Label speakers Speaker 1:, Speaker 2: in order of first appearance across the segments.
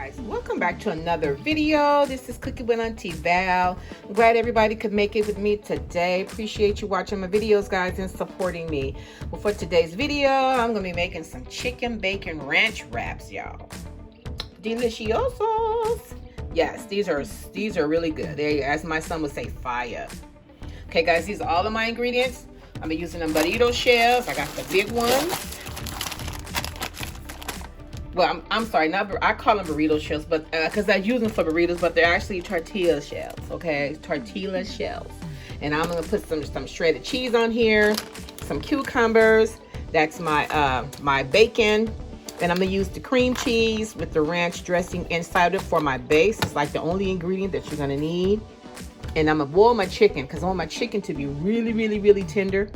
Speaker 1: Guys, welcome back to another video. This is Cooking with Auntie Val. I'm glad everybody could make it with me today. Appreciate you watching my videos, guys, and supporting me. Well, for today's video, I'm gonna be making some chicken bacon ranch wraps, y'all. Deliciosos. Yes, these are really good. They, as my son would say, fire. Okay, guys, these are all of my ingredients. I'm using them burrito shells. I got the big ones. Well, I'm sorry, I call them burrito shells, but because I use them for burritos, but they're actually tortilla shells, okay? Tortilla shells. And I'm gonna put some shredded cheese on here, some cucumbers. That's my my bacon. And I'm gonna use the cream cheese with the ranch dressing inside of it for my base. It's like the only ingredient that you're gonna need. And I'm gonna boil my chicken because I want my chicken to be really tender.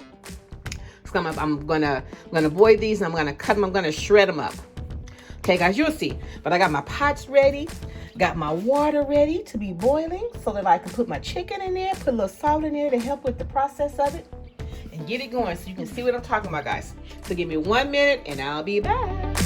Speaker 1: So I'm gonna boil these and I'm gonna cut them. I'm gonna shred them up. Okay, guys, you'll see. But I got my pots ready, got my water ready to be boiling so that I can put my chicken in there, put a little salt in there to help with the process of it, and get it going so you can see what I'm talking about, guys. So give me 1 minute and I'll be back.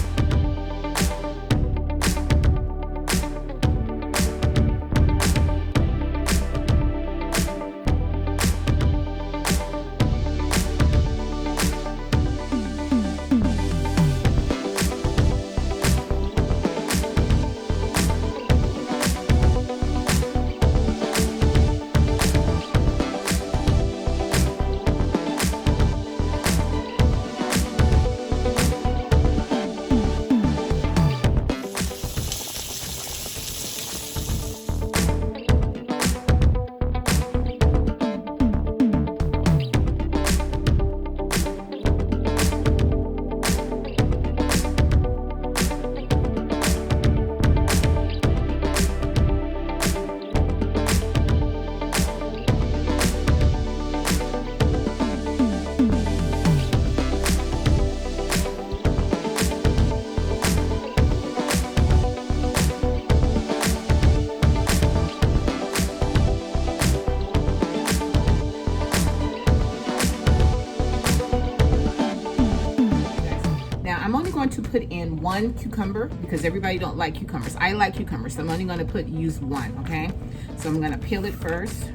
Speaker 1: To put in 1 cucumber because everybody don't like cucumbers. I like cucumbers, so I'm only going to use 1. Okay, so I'm going to peel it first.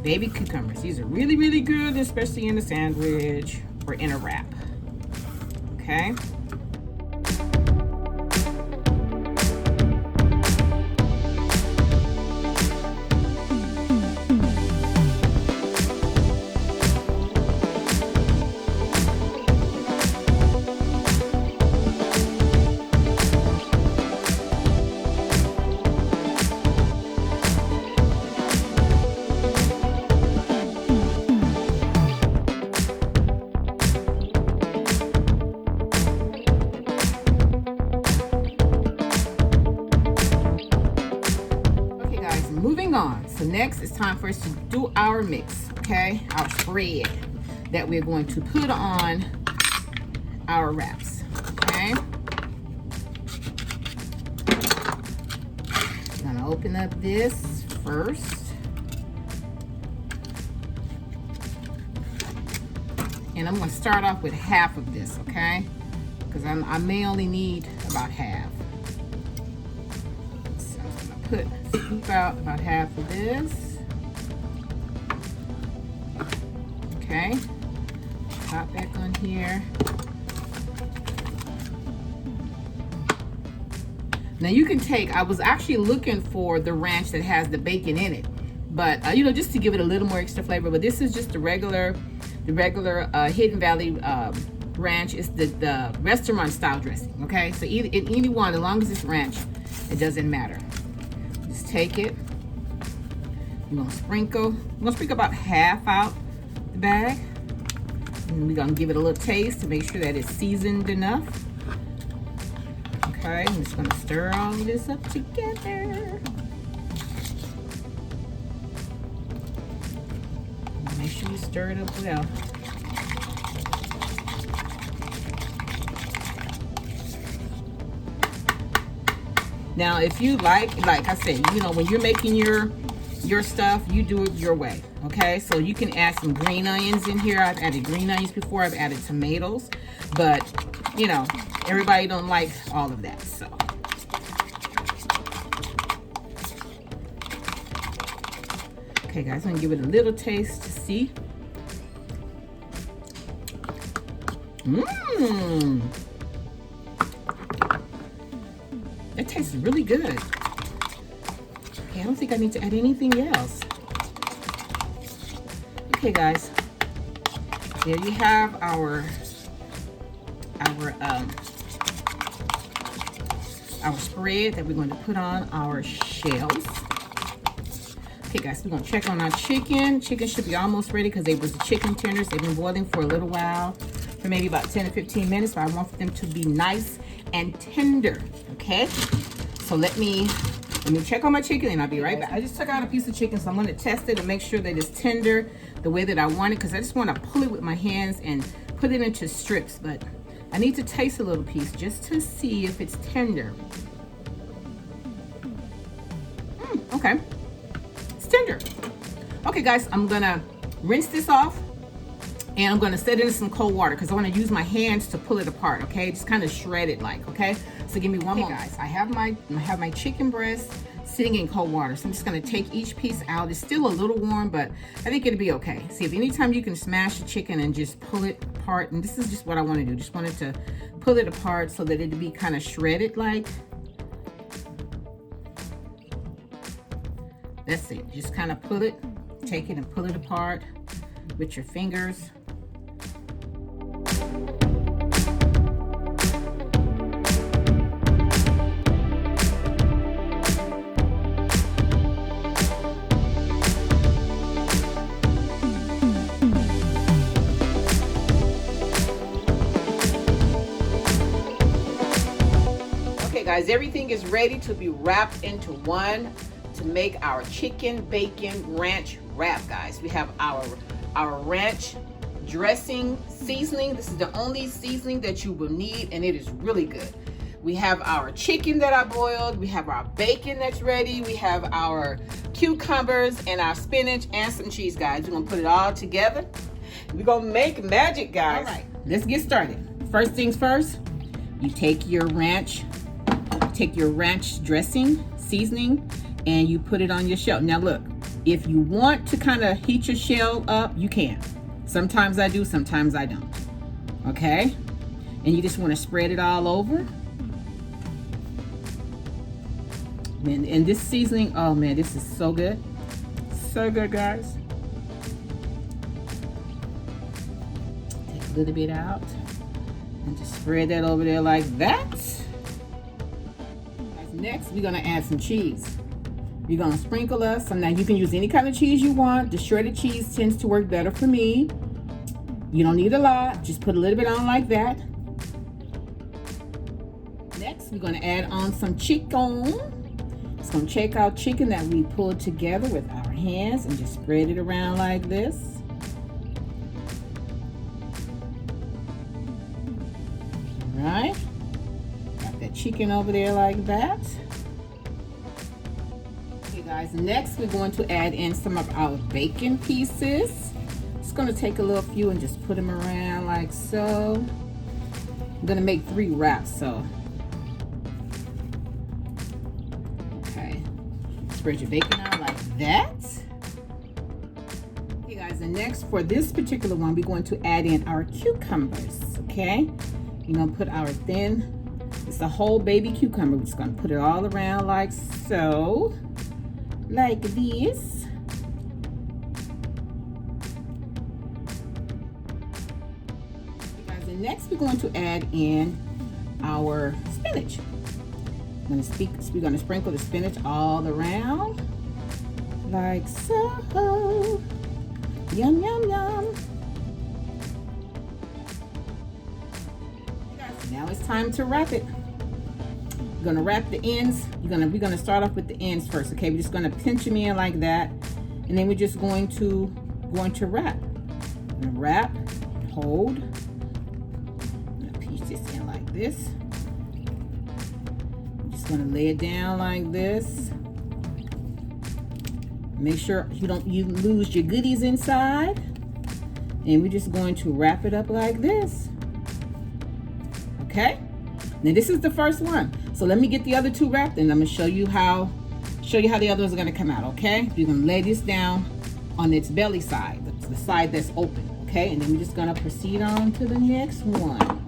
Speaker 1: Baby cucumbers, these are really good, especially in a sandwich or in a wrap. Okay. Moving on, so next it's time for us to do our mix, okay? Our spread that we're going to put on our wraps, okay? I'm gonna open up this first. And I'm gonna start off with half of this, okay? Because I may only need about half. So I'm gonna put about half of this. Okay, pop back on here. Now you can take, I was actually looking for the ranch that has the bacon in it, but you know, just to give it a little more extra flavor. But this is just the regular Hidden Valley ranch. It's the restaurant style dressing. Okay, so any one, as long as it's ranch, it doesn't matter. Just take it. I'm gonna sprinkle about half out the bag. And we're gonna give it a little taste to make sure that it's seasoned enough. Okay, I'm just gonna stir all this up together. Make sure you stir it up well. Now, if you like I said, you know, when you're making your stuff, you do it your way. Okay, so you can add some green onions in here. I've added green onions before. I've added tomatoes, but you know, everybody don't like all of that. So okay, guys, I'm gonna give it a little taste to see. Mmm. That tastes really good. Okay, I don't think I need to add anything else. Okay, guys, there you have our spread that we're going to put on our shells. Okay, guys, we're going to check on our chicken. Chicken should be almost ready because they was the chicken tenders. They've been boiling for a little while, for maybe about 10 to 15 minutes. But I want them to be nice and tender. Okay, so let me check on my chicken and I'll be right back. I just took out a piece of chicken, so I'm going to test it and make sure that it's tender the way that I want it, because I just want to pull it with my hands and put it into strips. But I need to taste a little piece just to see if it's tender. Okay, it's tender. Okay, guys, I'm gonna rinse this off and I'm gonna set it in some cold water because I want to use my hands to pull it apart. Okay, just kind of shred it like. Okay, so give me one moment, guys. I have my chicken breast sitting in cold water, so I'm just gonna take each piece out. It's still a little warm, but I think it'll be okay. See, if anytime you can smash the chicken and just pull it apart, and this is just what I want to do. Just wanted to pull it apart so that it'd be kind of shredded like. That's it. Just kind of pull it, take it and pull it apart with your fingers. Okay, guys, everything is ready to be wrapped into one to make our chicken bacon ranch wrap, guys. We have our ranch dressing seasoning. This is the only seasoning that you will need, and it is really good. We have our chicken that I boiled. We have our bacon that's ready. We have our cucumbers and our spinach and some cheese, guys. We're gonna put it all together. We're gonna make magic, guys. All right, let's get started. First things first, you take your ranch dressing seasoning and you put it on your shell. Now look, if you want to kind of heat your shell up, you can. Sometimes I do, sometimes I don't. Okay? And you just want to spread it all over. And this seasoning, oh man, this is so good. So good, guys. Take a little bit out and just spread that over there like that. Next, we're gonna add some cheese. You're gonna sprinkle us some. Now you can use any kind of cheese you want. The shredded cheese tends to work better for me. You don't need a lot. Just put a little bit on like that. Next, we're gonna add on some chicken. It's gonna check out chicken that we pulled together with our hands and just spread it around like this. All right. Got that chicken over there like that. Guys, next we're going to add in some of our bacon pieces. Just going to take a little few and just put them around like so. I'm going to make 3 wraps, so okay, spread your bacon out like that. Okay, guys, and next for this particular one, we're going to add in our cucumbers. Okay, you're going to put our it's a whole baby cucumber. We're just going to put it all around like so. Like this. Guys, and next we're going to add in our spinach. We're going to sprinkle the spinach all around like so. Yum, yum, yum. Guys, now it's time to wrap it. We're gonna wrap the ends. We're gonna start off with the ends first. Okay, we're just gonna pinch them in like that, and then we're just going to wrap. I'm gonna wrap, hold. I'm gonna pinch this in like this. I'm just gonna lay it down like this. Make sure you lose your goodies inside. And we're just going to wrap it up like this. Okay? Now this is the first one. So let me get the other two wrapped and I'm gonna show you how the other ones are gonna come out, okay? You're gonna lay this down on its belly side, the side that's open, okay? And then we're just gonna proceed on to the next one.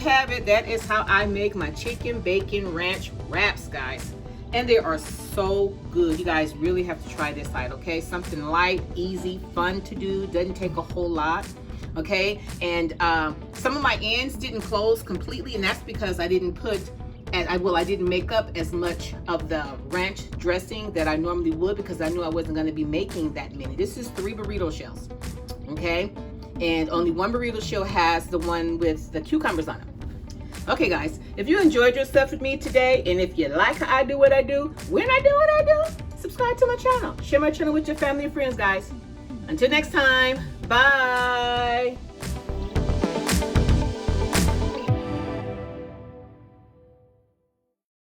Speaker 1: Have it. That is how I make my chicken bacon ranch wraps, guys, and they are so good. You guys really have to try this out, okay? Something light, easy, fun to do, doesn't take a whole lot, okay? And some of my ends didn't close completely, and that's because I didn't put I didn't make up as much of the ranch dressing that I normally would, because I knew I wasn't going to be making that many. This is 3 burrito shells, okay? And only 1 burrito shell has the one with the cucumbers on them. Okay, guys, if you enjoyed your stuff with me today, and if you like how I do what I do, when I do what I do, subscribe to my channel. Share my channel with your family and friends, guys. Until next time, bye.